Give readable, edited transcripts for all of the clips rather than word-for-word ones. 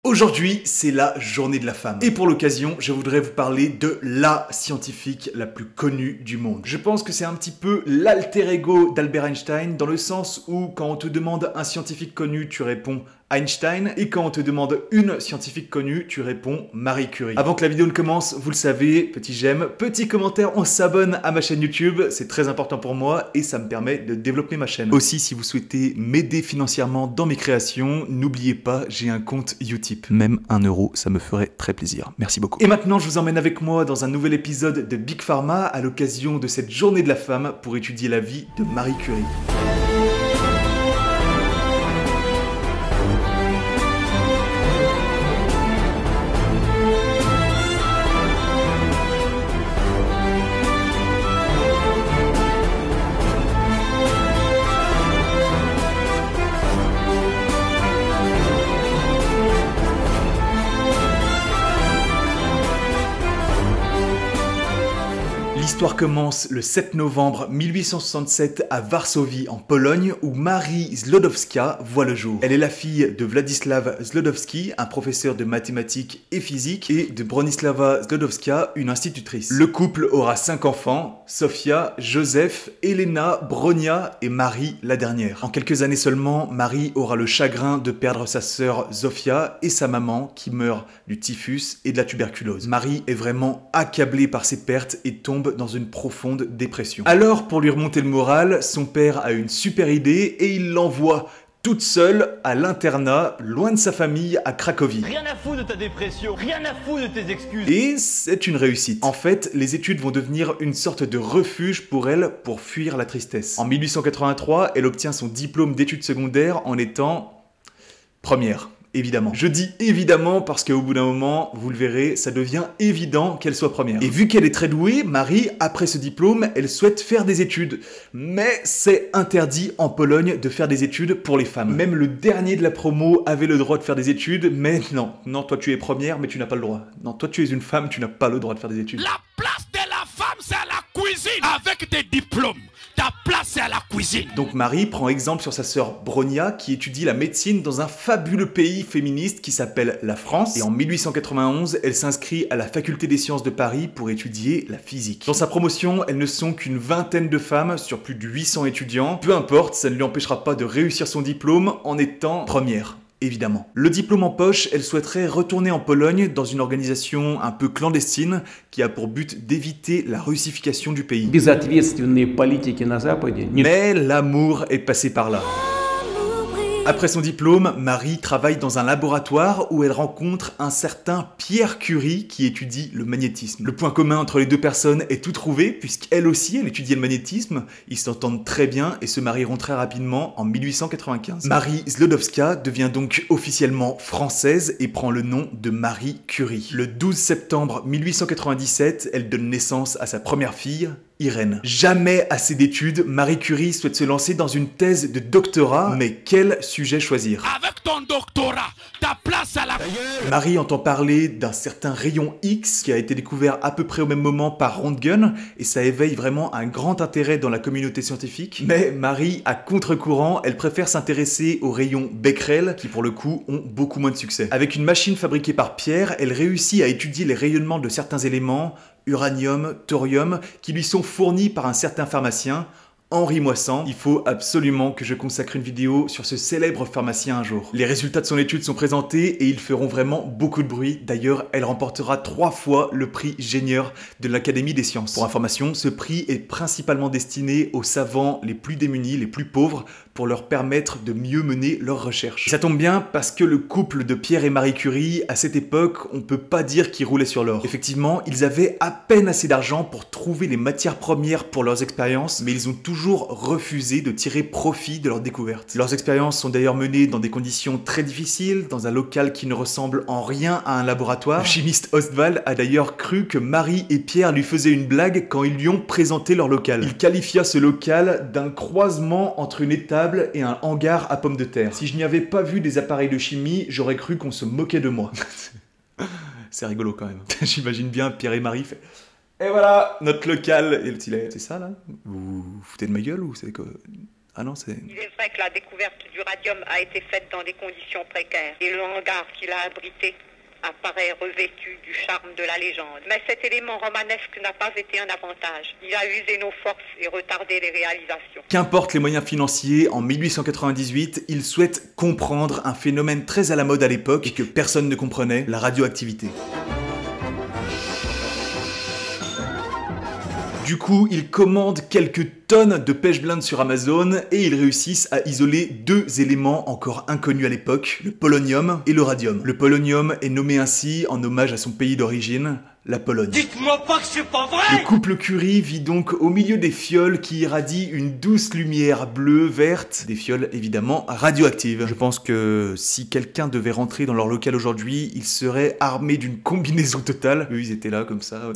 Aujourd'hui, c'est la journée de la femme. Et pour l'occasion, je voudrais vous parler de la scientifique la plus connue du monde. Je pense que c'est un petit peu l'alter ego d'Albert Einstein, dans le sens où quand on te demande un scientifique connu, tu réponds Einstein, et quand on te demande une scientifique connue, tu réponds Marie Curie. Avant que la vidéo ne commence, vous le savez, petit j'aime, petit commentaire, on s'abonne à ma chaîne YouTube, c'est très important pour moi et ça me permet de développer ma chaîne. Aussi, si vous souhaitez m'aider financièrement dans mes créations, n'oubliez pas, j'ai un compte Utip. Même 1 euro, ça me ferait très plaisir. Merci beaucoup. Et maintenant, je vous emmène avec moi dans un nouvel épisode de Big Pharma à l'occasion de cette journée de la femme pour étudier la vie de Marie Curie. L'histoire commence le 7 novembre 1867 à Varsovie en Pologne où Marie Zlodowska voit le jour. Elle est la fille de Władysław Zlodowski, un professeur de mathématiques et physique, et de Bronisława Zlodowska, une institutrice. Le couple aura 5 enfants, Sofia, Joseph, Elena, Bronia et Marie la dernière. En quelques années seulement, Marie aura le chagrin de perdre sa sœur Zofia et sa maman qui meurt du typhus et de la tuberculose. Marie est vraiment accablée par ces pertes et tombe dans une profonde dépression. Alors, pour lui remonter le moral, son père a une super idée et il l'envoie toute seule à l'internat, loin de sa famille, à Cracovie. Rien à foutre de ta dépression, rien à foutre de tes excuses. Et c'est une réussite. En fait, les études vont devenir une sorte de refuge pour elle pour fuir la tristesse. En 1883, elle obtient son diplôme d'études secondaires en étant première. Évidemment. Je dis évidemment parce qu'au bout d'un moment, vous le verrez, ça devient évident qu'elle soit première. Et vu qu'elle est très douée, Marie, après ce diplôme, elle souhaite faire des études. Mais c'est interdit en Pologne de faire des études pour les femmes. Même le dernier de la promo avait le droit de faire des études, mais non. Non, toi tu es première, mais tu n'as pas le droit. Non, toi tu es une femme, tu n'as pas le droit de faire des études. La place de la femme, c'est à la cuisine. Avec des diplômes. Ta place, c'est à la cuisine. Donc Marie prend exemple sur sa sœur Bronia qui étudie la médecine dans un fabuleux pays féministe qui s'appelle la France. Et en 1891, elle s'inscrit à la faculté des sciences de Paris pour étudier la physique. Dans sa promotion, elles ne sont qu'une vingtaine de femmes sur plus de 800 étudiants. Peu importe, ça ne lui empêchera pas de réussir son diplôme en étant première. Évidemment. Le diplôme en poche, elle souhaiterait retourner en Pologne dans une organisation un peu clandestine qui a pour but d'éviter la russification du pays. Безответственные политики на Западе. Mais l'amour est passé par là. Après son diplôme, Marie travaille dans un laboratoire où elle rencontre un certain Pierre Curie qui étudie le magnétisme. Le point commun entre les deux personnes est tout trouvé puisqu'elle aussi, elle étudiait le magnétisme. Ils s'entendent très bien et se marieront très rapidement en 1895. Marie Zlodowska devient donc officiellement française et prend le nom de Marie Curie. Le 12 septembre 1897, elle donne naissance à sa première fille, Irène. Jamais assez d'études, Marie Curie souhaite se lancer dans une thèse de doctorat, mais quel sujet choisir? Avec ton doctorat, ta place à la... Marie entend parler d'un certain rayon X qui a été découvert à peu près au même moment par Röntgen et ça éveille vraiment un grand intérêt dans la communauté scientifique. Mais Marie, à contre-courant, elle préfère s'intéresser aux rayons Becquerel qui pour le coup ont beaucoup moins de succès. Avec une machine fabriquée par Pierre, elle réussit à étudier les rayonnements de certains éléments, uranium, thorium, qui lui sont fournis par un certain pharmacien, Henri Moissan. Il faut absolument que je consacre une vidéo sur ce célèbre pharmacien un jour. Les résultats de son étude sont présentés et ils feront vraiment beaucoup de bruit. D'ailleurs, elle remportera 3 fois le prix Génieur de l'Académie des sciences. Pour information, ce prix est principalement destiné aux savants les plus démunis, les plus pauvres, pour leur permettre de mieux mener leurs recherches. Et ça tombe bien parce que le couple de Pierre et Marie Curie, à cette époque, on peut pas dire qu'ils roulaient sur l'or. Effectivement, ils avaient à peine assez d'argent pour trouver les matières premières pour leurs expériences, mais ils ont toujours refusé de tirer profit de leurs découvertes. Leurs expériences sont d'ailleurs menées dans des conditions très difficiles, dans un local qui ne ressemble en rien à un laboratoire. Le chimiste Ostwald a d'ailleurs cru que Marie et Pierre lui faisaient une blague quand ils lui ont présenté leur local. Il qualifia ce local d'un croisement entre une étable et un hangar à pommes de terre. Si je n'y avais pas vu des appareils de chimie, j'aurais cru qu'on se moquait de moi. C'est rigolo quand même. J'imagine bien Pierre et Marie fait... Et voilà, notre local. Et le petit, c'est ça là? Vous vous foutez de ma gueule ou c'est quoi? Ah non, c'est... Il est vrai que la découverte du radium a été faite dans des conditions précaires et le hangar qu'il a abrité apparaît revêtu du charme de la légende. Mais cet élément romanesque n'a pas été un avantage. Il a usé nos forces et retardé les réalisations. Qu'importe les moyens financiers, en 1898, il souhaite comprendre un phénomène très à la mode à l'époque et que personne ne comprenait, la radioactivité. Du coup, ils commandent quelques tonnes de pêche blinde sur Amazon et ils réussissent à isoler deux éléments encore inconnus à l'époque, le polonium et le radium. Le polonium est nommé ainsi en hommage à son pays d'origine, la Pologne. Dites-moi pas que c'est pas vrai! Le couple Curie vit donc au milieu des fioles qui irradient une douce lumière bleue, verte, des fioles évidemment radioactives. Je pense que si quelqu'un devait rentrer dans leur local aujourd'hui, il serait armé d'une combinaison totale. Eux, ils étaient là comme ça. Ouais.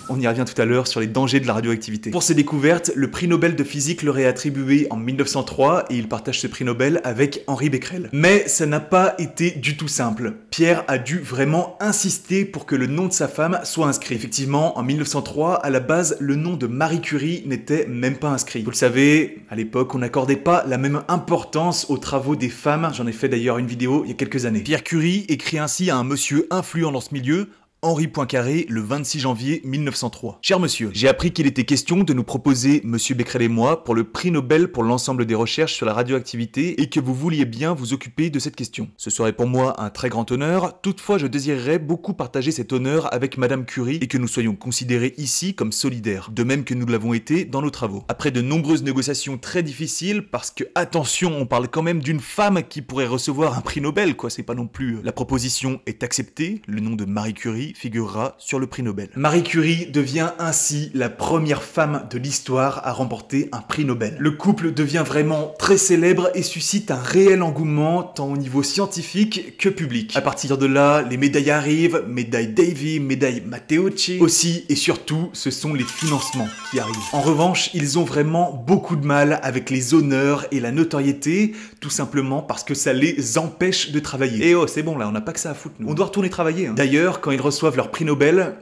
On y revient tout à l'heure sur les dangers de la radioactivité. Pour ces découvertes, le prix Nobel de physique leur est attribué en 1903 et il partage ce prix Nobel avec Henri Becquerel. Mais ça n'a pas été du tout simple. Pierre a dû vraiment insister pour que le nom de sa femme soit inscrit. Effectivement, en 1903, à la base, le nom de Marie Curie n'était même pas inscrit. Vous le savez, à l'époque, on n'accordait pas la même importance aux travaux des femmes. J'en ai fait d'ailleurs une vidéo il y a quelques années. Pierre Curie écrit ainsi à un monsieur influent dans ce milieu, Henri Poincaré, le 26 janvier 1903. Cher monsieur, j'ai appris qu'il était question de nous proposer, monsieur Becquerel et moi, pour le prix Nobel pour l'ensemble des recherches sur la radioactivité et que vous vouliez bien vous occuper de cette question. Ce serait pour moi un très grand honneur, toutefois je désirerais beaucoup partager cet honneur avec madame Curie et que nous soyons considérés ici comme solidaires, de même que nous l'avons été dans nos travaux. Après de nombreuses négociations très difficiles, parce que, attention, on parle quand même d'une femme qui pourrait recevoir un prix Nobel, quoi, c'est pas non plus... La proposition est acceptée, le nom de Marie Curie figurera sur le prix Nobel. Marie Curie devient ainsi la première femme de l'histoire à remporter un prix Nobel. Le couple devient vraiment très célèbre et suscite un réel engouement tant au niveau scientifique que public. À partir de là, les médailles arrivent, médaille Davy, médaille Matteucci. Aussi et surtout, ce sont les financements qui arrivent. En revanche, ils ont vraiment beaucoup de mal avec les honneurs et la notoriété, tout simplement parce que ça les empêche de travailler. Et oh, c'est bon là, on n'a pas que ça à foutre, nous. On doit retourner travailler. Hein. D'ailleurs, quand ils reçoivent leur prix Nobel,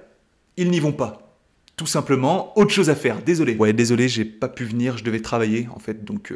ils n'y vont pas. Tout simplement, autre chose à faire, désolé. Ouais, désolé, j'ai pas pu venir, je devais travailler, en fait, donc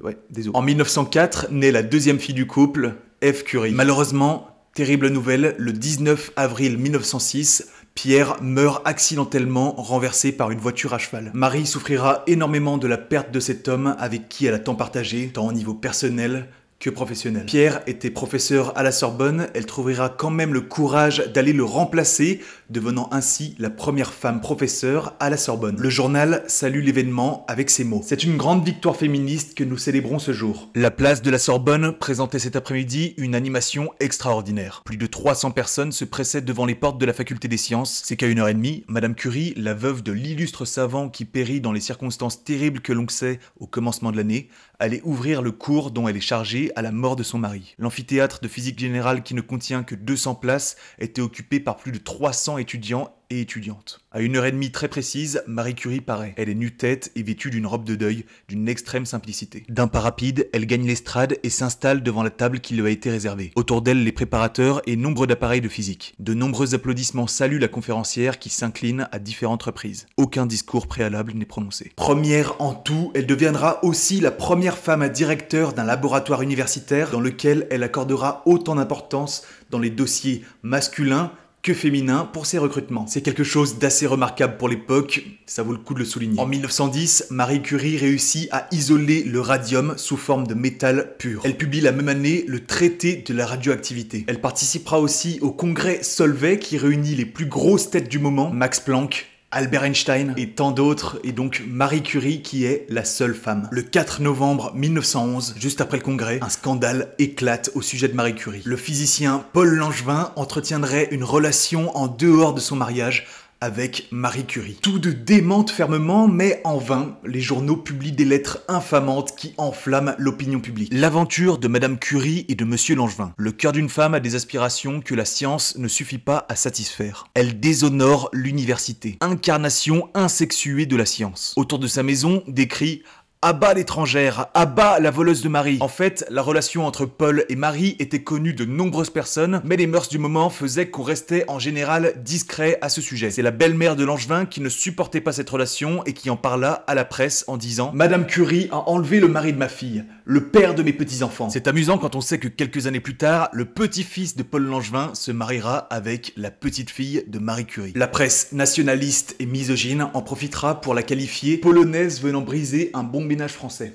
ouais, désolé. En 1904, naît la deuxième fille du couple, Ève Curie. Malheureusement, terrible nouvelle, le 19 avril 1906, Pierre meurt accidentellement renversé par une voiture à cheval. Marie souffrira énormément de la perte de cet homme avec qui elle a tant partagé, tant au niveau personnel que professionnel. Pierre était professeur à la Sorbonne, elle trouvera quand même le courage d'aller le remplacer, devenant ainsi la première femme professeure à la Sorbonne. Le journal salue l'événement avec ces mots. C'est une grande victoire féministe que nous célébrons ce jour. La place de la Sorbonne présentait cet après-midi une animation extraordinaire. Plus de 300 personnes se pressaient devant les portes de la faculté des sciences. C'est qu'à 1h30, Madame Curie, la veuve de l'illustre savant qui périt dans les circonstances terribles que l'on sait au commencement de l'année, allait ouvrir le cours dont elle est chargée à la mort de son mari. L'amphithéâtre de physique générale qui ne contient que 200 places était occupé par plus de 300 étudiants et étudiantes. À 1h30 très précise, Marie Curie paraît. Elle est nu-tête et vêtue d'une robe de deuil, d'une extrême simplicité. D'un pas rapide, elle gagne l'estrade et s'installe devant la table qui lui a été réservée. Autour d'elle, les préparateurs et nombre d'appareils de physique. De nombreux applaudissements saluent la conférencière qui s'incline à différentes reprises. Aucun discours préalable n'est prononcé. Première en tout, elle deviendra aussi la première femme directeur d'un laboratoire universitaire dans lequel elle accordera autant d'importance dans les dossiers masculins que féminin pour ses recrutements. C'est quelque chose d'assez remarquable pour l'époque, ça vaut le coup de le souligner. En 1910, Marie Curie réussit à isoler le radium sous forme de métal pur. Elle publie la même année le traité de la radioactivité. Elle participera aussi au congrès Solvay qui réunit les plus grosses têtes du moment, Max Planck, Albert Einstein et tant d'autres, et donc Marie Curie qui est la seule femme. Le 4 novembre 1911, juste après le congrès, un scandale éclate au sujet de Marie Curie. Le physicien Paul Langevin entretiendrait une relation en dehors de son mariage avec Marie Curie. Tout de démente fermement, mais en vain, les journaux publient des lettres infamantes qui enflamment l'opinion publique. L'aventure de Madame Curie et de Monsieur Langevin. Le cœur d'une femme a des aspirations que la science ne suffit pas à satisfaire. Elle déshonore l'université. Incarnation insexuée de la science. Autour de sa maison, des cris À bas l'étrangère, à bas la voleuse de Marie. En fait, la relation entre Paul et Marie était connue de nombreuses personnes, mais les mœurs du moment faisaient qu'on restait en général discret à ce sujet. C'est la belle-mère de Langevin qui ne supportait pas cette relation et qui en parla à la presse en disant « Madame Curie a enlevé le mari de ma fille, le père de mes petits-enfants ». C'est amusant quand on sait que quelques années plus tard, le petit-fils de Paul Langevin se mariera avec la petite-fille de Marie Curie. La presse nationaliste et misogyne en profitera pour la qualifier polonaise venant briser un bon ménage français.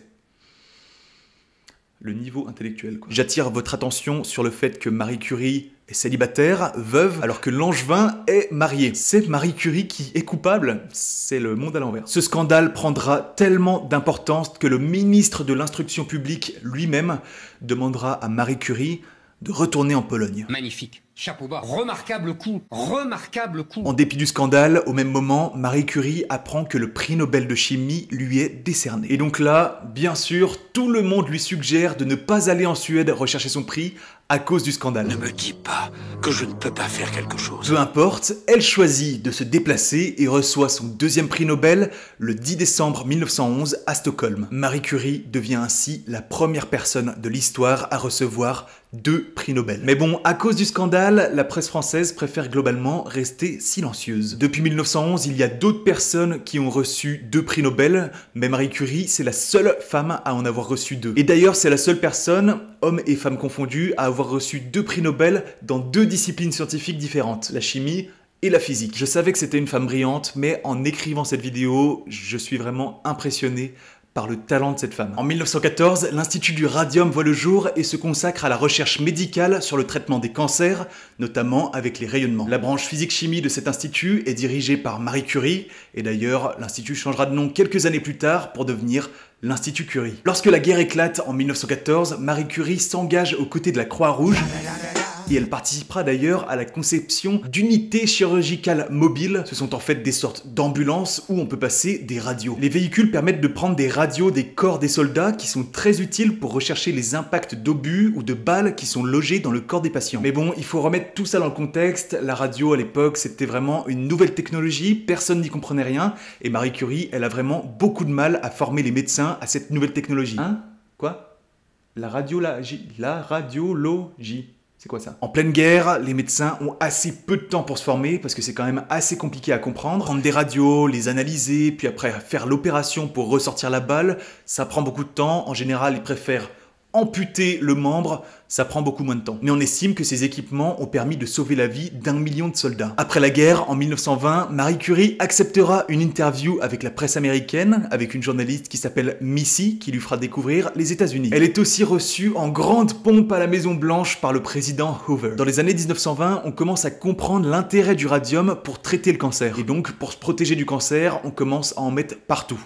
Le niveau intellectuel, quoi. J'attire votre attention sur le fait que Marie Curie est célibataire, veuve, alors que Langevin est marié. C'est Marie Curie qui est coupable, c'est le monde à l'envers. Ce scandale prendra tellement d'importance que le ministre de l'Instruction publique lui-même demandera à Marie Curie de retourner en Pologne. Magnifique. Chapeau bas. Remarquable coup. Remarquable coup. En dépit du scandale, au même moment, Marie Curie apprend que le prix Nobel de chimie lui est décerné. Et donc là, bien sûr, tout le monde lui suggère de ne pas aller en Suède rechercher son prix à cause du scandale. Ne me dis pas que je ne peux pas faire quelque chose. Peu importe, elle choisit de se déplacer et reçoit son deuxième prix Nobel le 10 décembre 1911 à Stockholm. Marie Curie devient ainsi la première personne de l'histoire à recevoir 2 prix Nobel. Mais bon, à cause du scandale, la presse française préfère globalement rester silencieuse. Depuis 1911, il y a d'autres personnes qui ont reçu 2 prix Nobel, mais Marie Curie, c'est la seule femme à en avoir reçu 2. Et d'ailleurs, c'est la seule personne, hommes et femmes confondus, à avoir reçu 2 prix Nobel dans 2 disciplines scientifiques différentes, la chimie et la physique. Je savais que c'était une femme brillante, mais en écrivant cette vidéo, je suis vraiment impressionné par le talent de cette femme. En 1914, l'Institut du Radium voit le jour et se consacre à la recherche médicale sur le traitement des cancers, notamment avec les rayonnements. La branche physique-chimie de cet institut est dirigée par Marie Curie, et d'ailleurs, l'institut changera de nom quelques années plus tard pour devenir l'Institut Curie. Lorsque la guerre éclate en 1914, Marie Curie s'engage aux côtés de la Croix-Rouge, et elle participera d'ailleurs à la conception d'unités chirurgicales mobiles. Ce sont en fait des sortes d'ambulances où on peut passer des radios. Les véhicules permettent de prendre des radios des corps des soldats qui sont très utiles pour rechercher les impacts d'obus ou de balles qui sont logés dans le corps des patients. Mais bon, il faut remettre tout ça dans le contexte. La radio à l'époque, c'était vraiment une nouvelle technologie, personne n'y comprenait rien, et Marie Curie, elle a vraiment beaucoup de mal à former les médecins à cette nouvelle technologie. Hein? Quoi? La radiologie. C'est quoi ça? En pleine guerre, les médecins ont assez peu de temps pour se former parce que c'est quand même assez compliqué à comprendre. Prendre des radios, les analyser, puis après faire l'opération pour ressortir la balle, ça prend beaucoup de temps. En général, ils préfèrent amputer le membre, ça prend beaucoup moins de temps. Mais on estime que ces équipements ont permis de sauver la vie d'1 million de soldats. Après la guerre, en 1920, Marie Curie acceptera une interview avec la presse américaine, avec une journaliste qui s'appelle Missy, qui lui fera découvrir les États-Unis. Elle est aussi reçue en grande pompe à la Maison Blanche par le président Hoover. Dans les années 1920, on commence à comprendre l'intérêt du radium pour traiter le cancer. Et donc, pour se protéger du cancer, on commence à en mettre partout.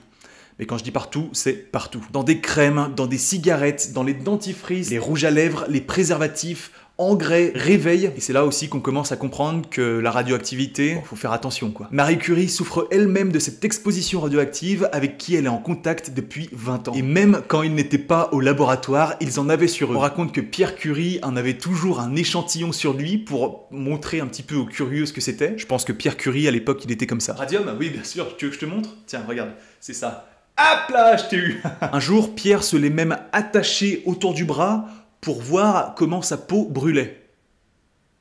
Mais quand je dis partout, c'est partout. Dans des crèmes, dans des cigarettes, dans les dentifrices, les rouges à lèvres, les préservatifs, engrais, réveil. Et c'est là aussi qu'on commence à comprendre que la radioactivité, faut faire attention quoi. Marie Curie souffre elle-même de cette exposition radioactive avec qui elle est en contact depuis 20 ans. Et même quand ils n'étaient pas au laboratoire, ils en avaient sur eux. On raconte que Pierre Curie en avait toujours un échantillon sur lui pour montrer un petit peu aux curieux ce que c'était. Je pense que Pierre Curie à l'époque il était comme ça. Radium? Oui bien sûr, tu veux que je te montre? Tiens regarde, c'est ça. Hop là, je t'ai eu. Un jour, Pierre se l'est même attaché autour du bras pour voir comment sa peau brûlait.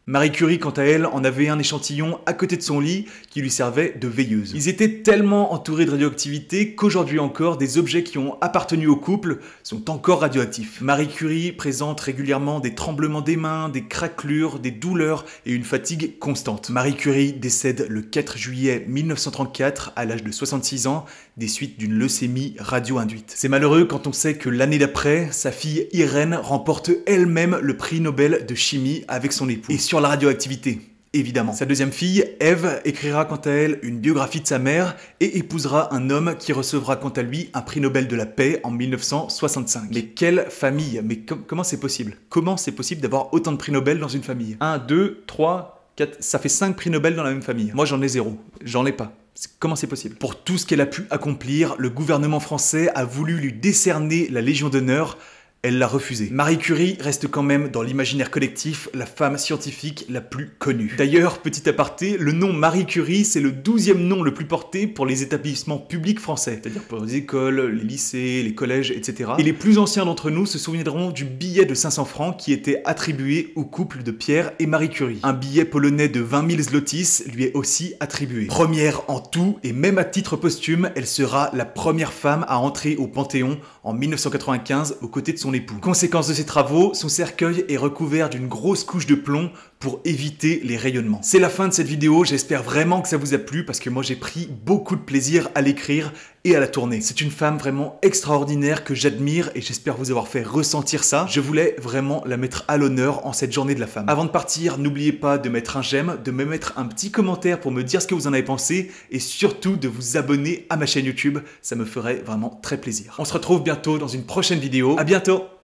Marie Curie, quant à elle, en avait un échantillon à côté de son lit qui lui servait de veilleuse. Ils étaient tellement entourés de radioactivité qu'aujourd'hui encore, des objets qui ont appartenu au couple sont encore radioactifs. Marie Curie présente régulièrement des tremblements des mains, des craquelures, des douleurs et une fatigue constante. Marie Curie décède le 4 juillet 1934 à l'âge de 66 ans des suites d'une leucémie radio-induite. C'est malheureux quand on sait que l'année d'après, sa fille Irène remporte elle-même le prix Nobel de chimie avec son époux. Et sur la radioactivité, évidemment. Sa deuxième fille, Ève, écrira quant à elle une biographie de sa mère et épousera un homme qui recevra quant à lui un prix Nobel de la paix en 1965. Mais quelle famille? Mais comment c'est possible? Comment c'est possible d'avoir autant de prix Nobel dans une famille? 1, 2, 3, 4, ça fait 5 prix Nobel dans la même famille. Moi j'en ai 0, j'en ai pas. Comment c'est possible? Pour tout ce qu'elle a pu accomplir, le gouvernement français a voulu lui décerner la Légion d'honneur, Elle l'a refusé. Marie Curie reste quand même dans l'imaginaire collectif la femme scientifique la plus connue. D'ailleurs, petit aparté, le nom Marie Curie, c'est le 12e nom le plus porté pour les établissements publics français, c'est-à-dire pour les écoles, les lycées, les collèges, etc. Et les plus anciens d'entre nous se souviendront du billet de 500 francs qui était attribué au couple de Pierre et Marie Curie. Un billet polonais de 20 000 zlotys lui est aussi attribué. Première en tout, et même à titre posthume, elle sera la première femme à entrer au Panthéon en 1995 aux côtés de son époux. Conséquence de ses travaux, son cercueil est recouvert d'une grosse couche de plomb pour éviter les rayonnements. C'est la fin de cette vidéo, j'espère vraiment que ça vous a plu parce que moi j'ai pris beaucoup de plaisir à l'écrire et à la tourner. C'est une femme vraiment extraordinaire que j'admire et j'espère vous avoir fait ressentir ça. Je voulais vraiment la mettre à l'honneur en cette journée de la femme. Avant de partir, n'oubliez pas de mettre un j'aime, de me mettre un petit commentaire pour me dire ce que vous en avez pensé et surtout de vous abonner à ma chaîne YouTube, ça me ferait vraiment très plaisir. On se retrouve bientôt dans une prochaine vidéo, à bientôt!